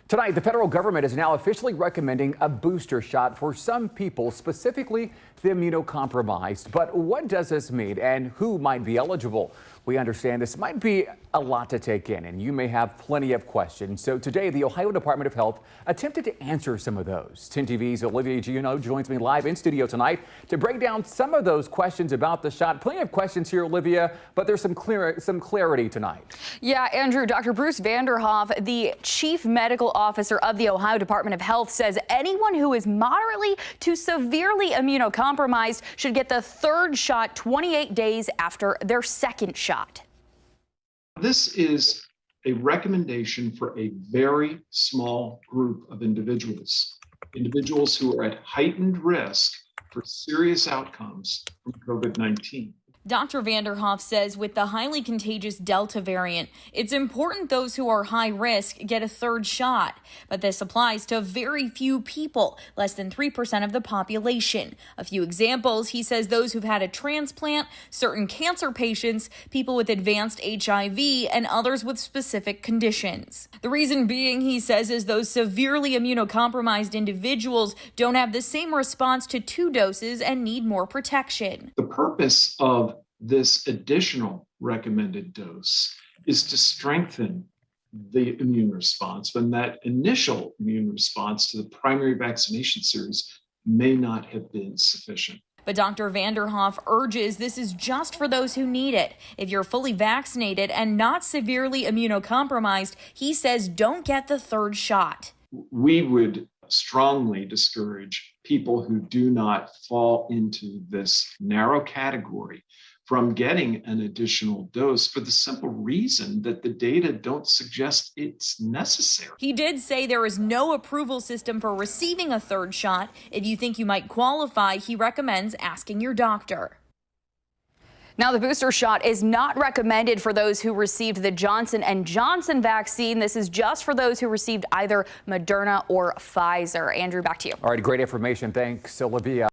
Tonight, the federal government is now officially recommending a booster shot for some people, specifically the immunocompromised. But what does this mean and who might be eligible? We understand this might be a lot to take in, and you may have plenty of questions. So today, the Ohio Department of Health attempted to answer some of those. 10 TV's Olivia Gino joins me live in studio tonight to break down some of those questions about the shot. Plenty of questions here, Olivia, but there's some clarity tonight. Yeah, Andrew, Dr. Bruce Vanderhoff, the chief medical officer of the Ohio Department of Health, says anyone who is moderately to severely immunocompromised should get the third shot 28 days after their second shot. This is a recommendation for a very small group of individuals who are at heightened risk for serious outcomes from COVID-19. Dr. Vanderhoff says with the highly contagious Delta variant, it's important those who are high risk get a third shot. But this applies to very few people, less than 3% of the population. A few examples, he says those who've had a transplant, certain cancer patients, people with advanced HIV, and others with specific conditions. The reason being, he says, is those severely immunocompromised individuals don't have the same response to 2 doses and need more protection. The purpose of this additional recommended dose is to strengthen the immune response when that initial immune response to the primary vaccination series may not have been sufficient. But Dr. Vanderhoff urges this is just for those who need it. If you're fully vaccinated and not severely immunocompromised, he says don't get the third shot. We would strongly discourage people who do not fall into this narrow category from getting an additional dose for the simple reason that the data don't suggest it's necessary. He did say there is no approval system for receiving a third shot. If you think you might qualify, he recommends asking your doctor. Now, the booster shot is not recommended for those who received the Johnson & Johnson vaccine. This is just for those who received either Moderna or Pfizer. Andrew, back to you. All right, great information. Thanks, Olivia.